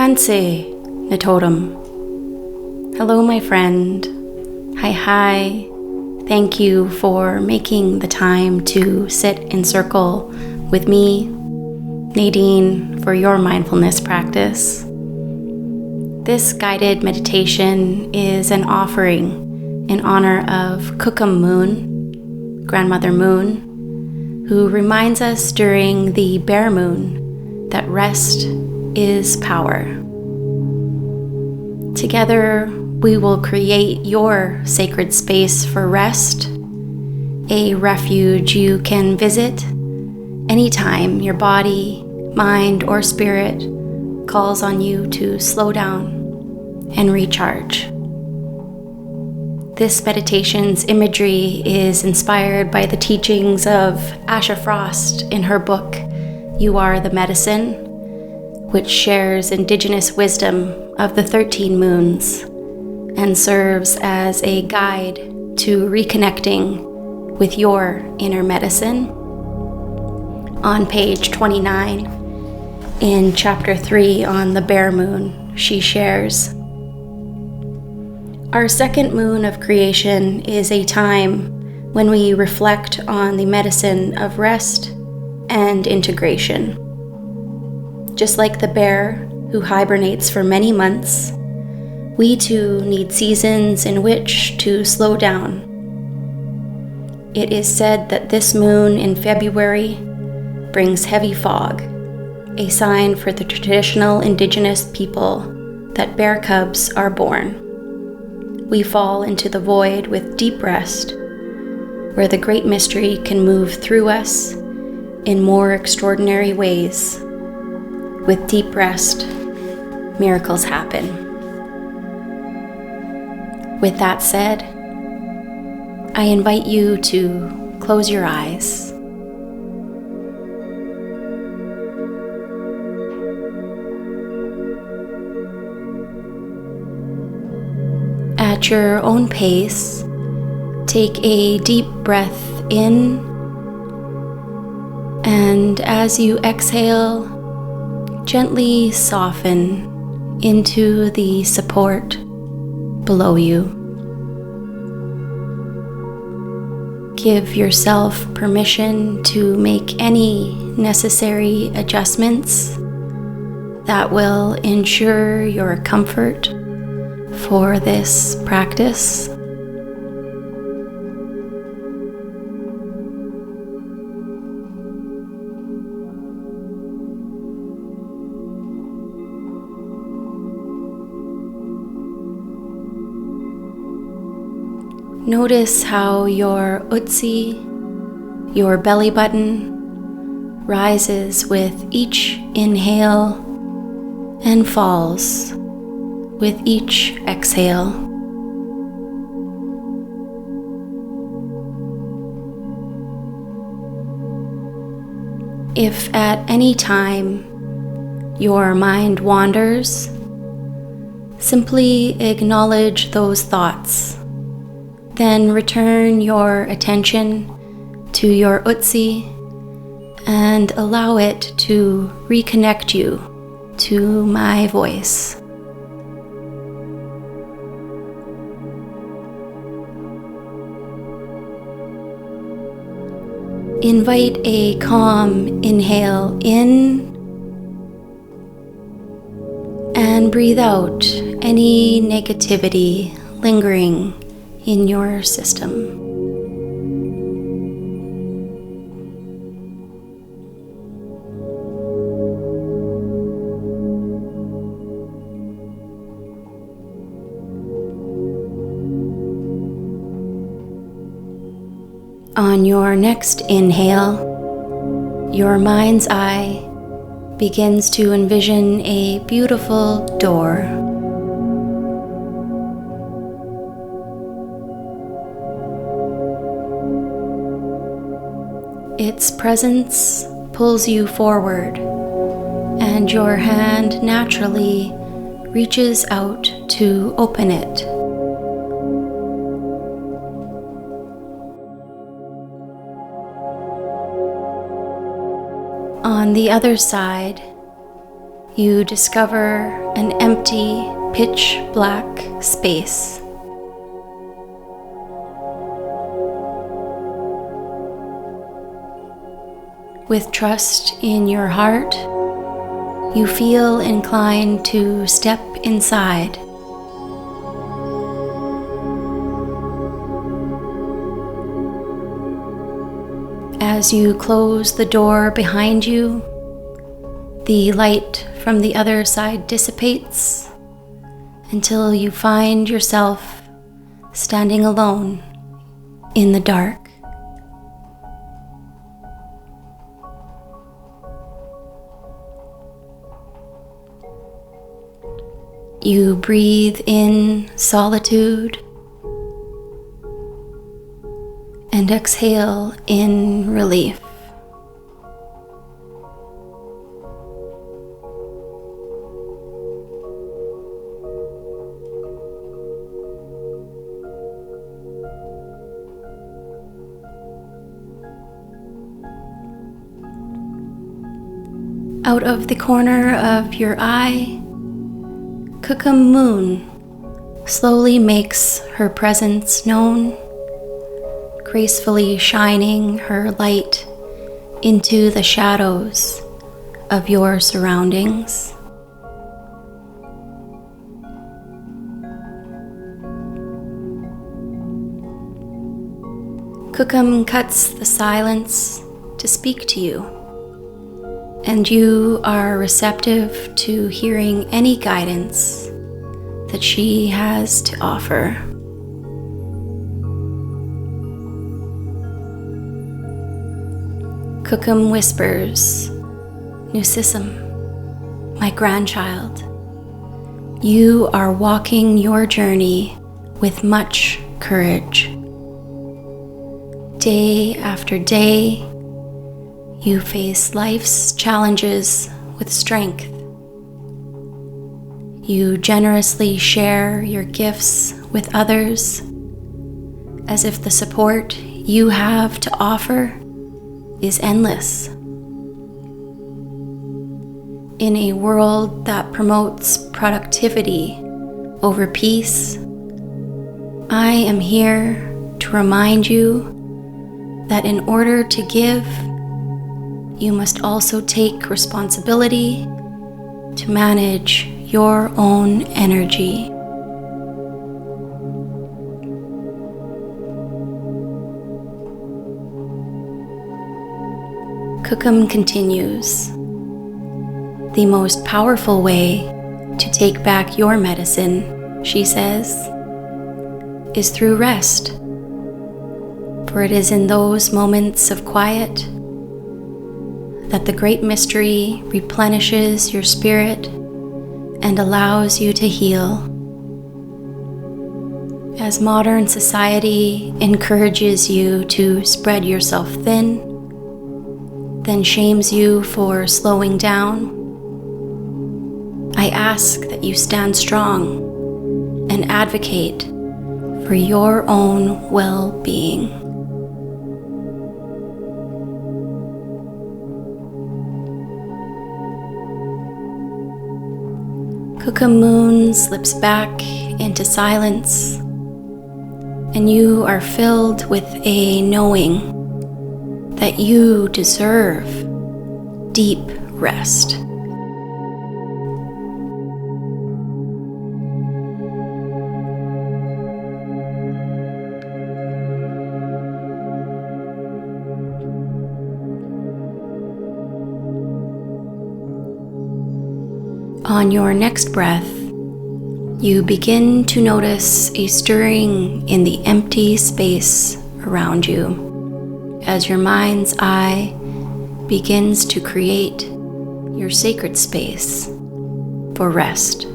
Sundance, nitôtêm. Hello, my friend. Hi. Thank you for making the time to sit in circle with me, Nadine, for your mindfulness practice. This guided meditation is an offering in honor of kookum moon, grandmother moon, who reminds us during the bear moon that rest is power. Together, we will create your sacred space for rest, a refuge you can visit anytime your body, mind, or spirit calls on you to slow down and recharge. This meditation's imagery is inspired by the teachings of Asha Frost in her book, You Are the Medicine, which shares indigenous wisdom of the 13 moons and serves as a guide to reconnecting with your inner medicine. On page 29, in chapter 3 on the bear moon, she shares, "Our second moon of creation is a time when we reflect on the medicine of rest and integration. Just like the bear who hibernates for many months, we too need seasons in which to slow down. It is said that this moon in February brings heavy fog, a sign for the traditional indigenous people that bear cubs are born. We fall into the void with deep rest, where the great mystery can move through us in more extraordinary ways. With deep rest, miracles happen." With that said, I invite you to close your eyes. At your own pace, take a deep breath in, and as you exhale, gently soften into the support below you. Give yourself permission to make any necessary adjustments that will ensure your comfort for this practice. Notice how your ohtisiy, your belly button, rises with each inhale and falls with each exhale. If at any time your mind wanders, simply acknowledge those thoughts. Then return your attention to your ohtisiy and allow it to reconnect you to my voice. Invite a calm inhale in and breathe out any negativity lingering in your system. On your next inhale, your mind's eye begins to envision a beautiful door. Its presence pulls you forward, and your hand naturally reaches out to open it. On the other side, you discover an empty, pitch black space. With trust in your heart, you feel inclined to step inside. As you close the door behind you, the light from the other side dissipates until you find yourself standing alone in the dark. You breathe in solitude and exhale in relief. Out of the corner of your eye, Kookum Moon slowly makes her presence known, gracefully shining her light into the shadows of your surroundings. Kookum cuts the silence to speak to you, and you are receptive to hearing any guidance that she has to offer. Kookum whispers, "Nusism, my grandchild, you are walking your journey with much courage. Day after day, you face life's challenges with strength. You generously share your gifts with others, as if the support you have to offer is endless. In a world that promotes productivity over peace, I am here to remind you that in order to give, you must also take responsibility to manage your own energy." Kookum continues, "The most powerful way to take back your medicine," she says, "is through rest. For it is in those moments of quiet that the great mystery replenishes your spirit and allows you to heal. As modern society encourages you to spread yourself thin, then shames you for slowing down, I ask that you stand strong and advocate for your own well-being." Kookum Moon slips back into silence, and you are filled with a knowing that you deserve deep rest. On your next breath, you begin to notice a stirring in the empty space around you as your mind's eye begins to create your sacred space for rest.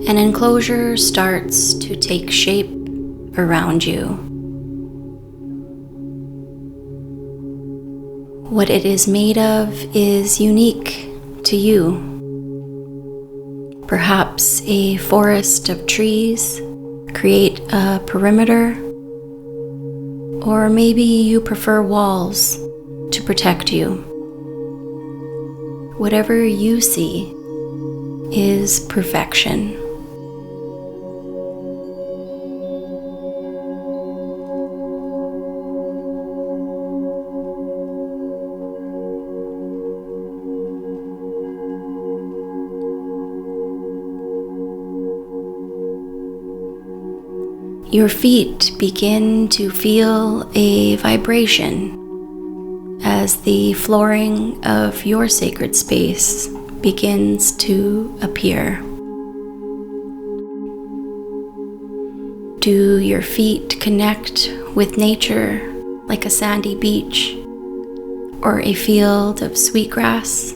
An enclosure starts to take shape around you. What it is made of is unique to you. Perhaps a forest of trees create a perimeter. Or maybe you prefer walls to protect you. Whatever you see is perfection. Your feet begin to feel a vibration as the flooring of your sacred space begins to appear. Do your feet connect with nature like a sandy beach or a field of sweetgrass?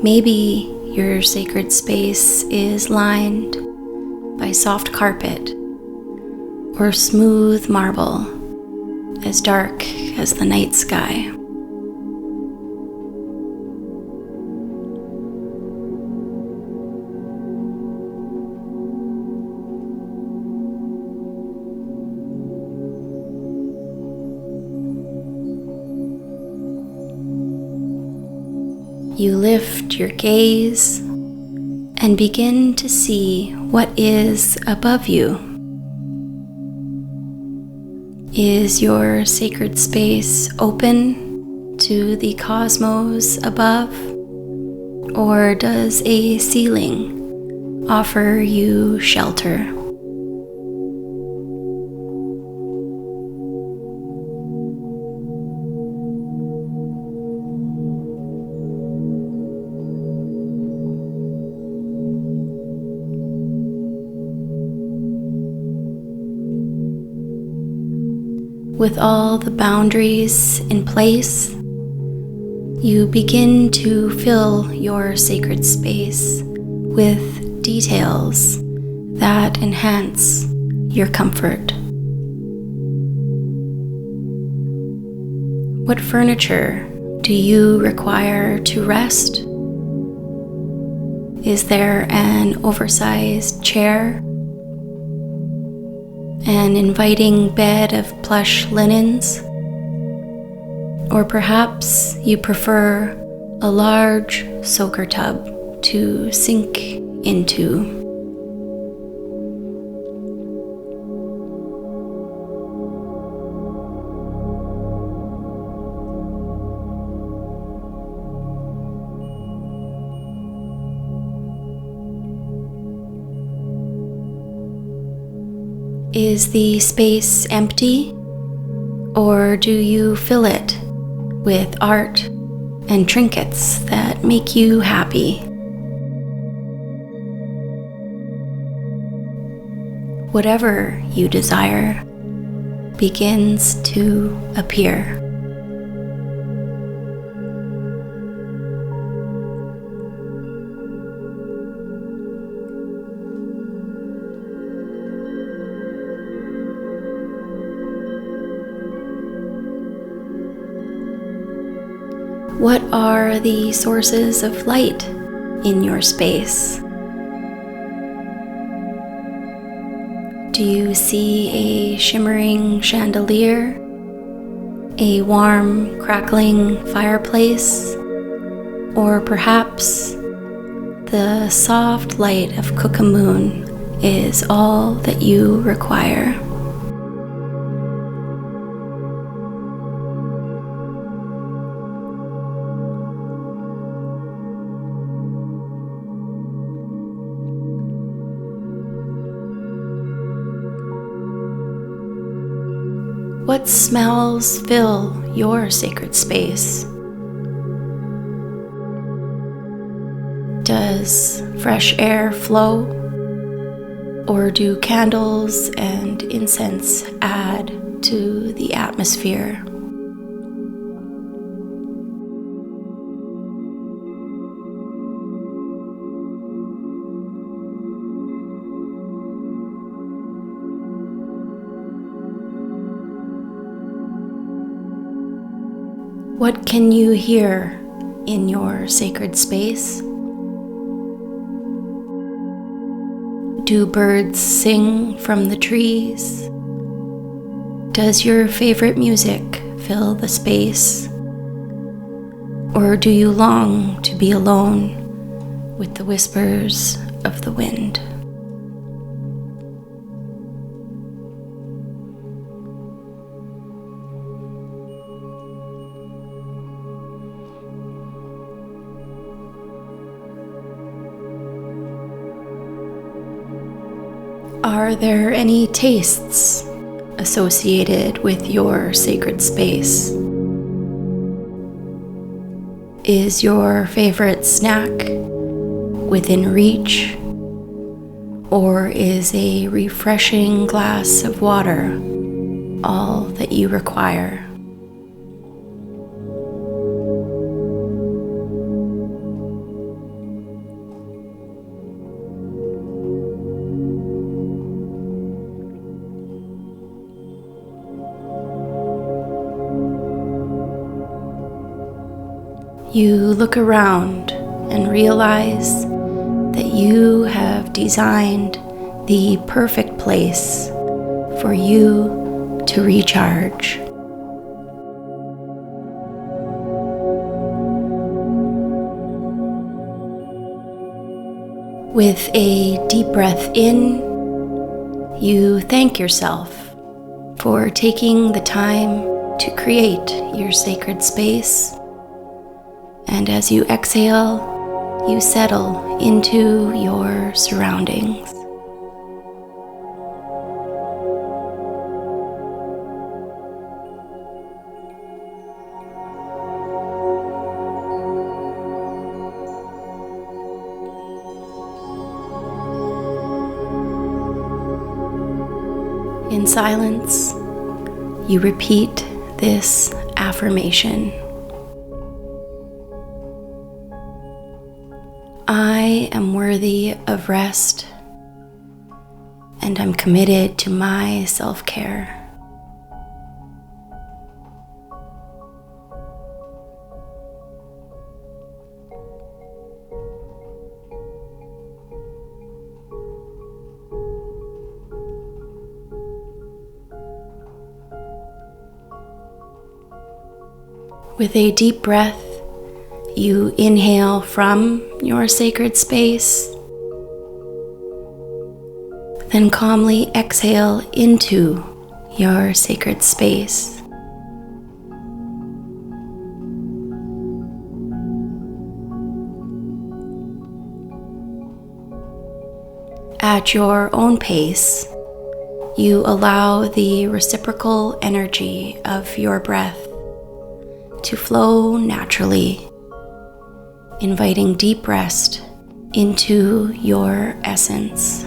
Maybe your sacred space is lined by soft carpet or smooth marble as dark as the night sky. You lift your gaze and begin to see what is above you. Is your sacred space open to the cosmos above, or does a ceiling offer you shelter? With all the boundaries in place, you begin to fill your sacred space with details that enhance your comfort. What furniture do you require to rest? Is there an oversized chair? An inviting bed of plush linens? Or perhaps you prefer a large soaker tub to sink into. Is the space empty, or do you fill it with art and trinkets that make you happy? Whatever you desire begins to appear. What are the sources of light in your space? Do you see a shimmering chandelier, a warm, crackling fireplace, or perhaps the soft light of kookum moon is all that you require? What smells fill your sacred space? Does fresh air flow, or do candles and incense add to the atmosphere? What can you hear in your sacred space? Do birds sing from the trees? Does your favorite music fill the space? Or do you long to be alone with the whispers of the wind? Are there any tastes associated with your sacred space? Is your favorite snack within reach, or is a refreshing glass of water all that you require? You look around and realize that you have designed the perfect place for you to recharge. With a deep breath in, you thank yourself for taking the time to create your sacred space. And as you exhale, you settle into your surroundings. In silence, you repeat this affirmation. I am worthy of rest, and I'm committed to my self-care. With a deep breath, you inhale from your sacred space, then calmly exhale into your sacred space. At your own pace, you allow the reciprocal energy of your breath to flow naturally, inviting deep rest into your essence.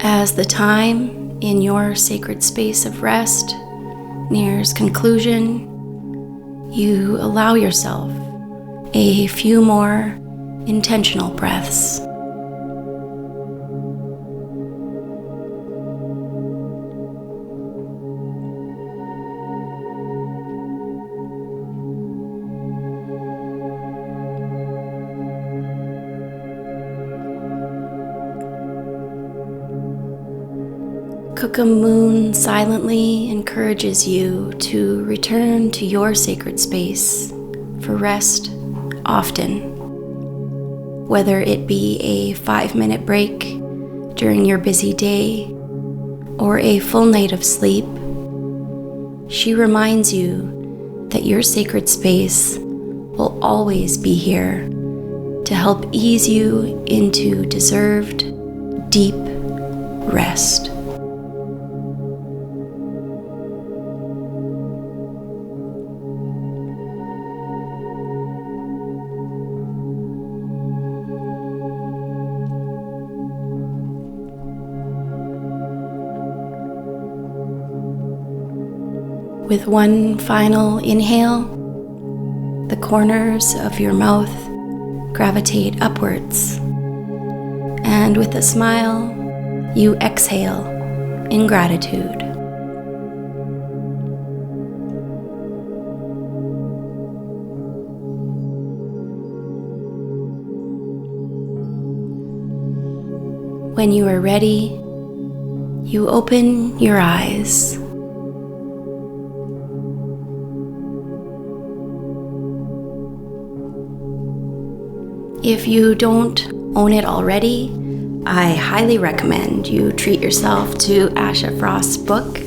As the time in your sacred space of rest nears conclusion, you allow yourself a few more intentional breaths. Kookum moon silently encourages you to return to your sacred space for rest often, whether it be a 5-minute break during your busy day or a full night of sleep she reminds you that your sacred space will always be here to help ease you into deserved, deep rest. With one final inhale, the corners of your mouth gravitate upwards, and with a smile, you exhale in gratitude. When you are ready, you open your eyes. If you don't own it already, I highly recommend you treat yourself to Asha Frost's book,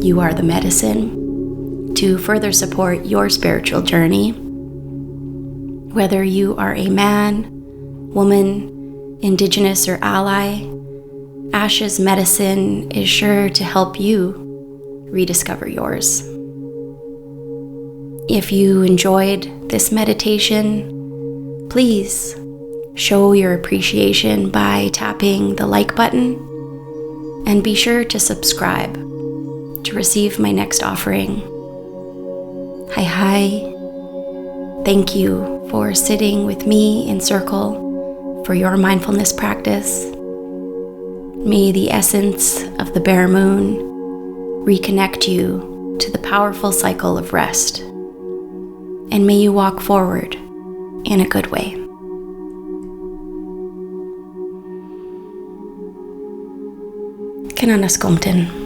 You Are the Medicine, to further support your spiritual journey. Whether you are a man, woman, indigenous, or ally, Asha's medicine is sure to help you rediscover yours. If you enjoyed this meditation, please show your appreciation by tapping the like button, and be sure to subscribe to receive my next offering. Hi. Thank you for sitting with me in circle for your mindfulness practice. May the essence of the bare moon reconnect you to the powerful cycle of rest, and may you walk forward in a good way. Kinanâskomitin.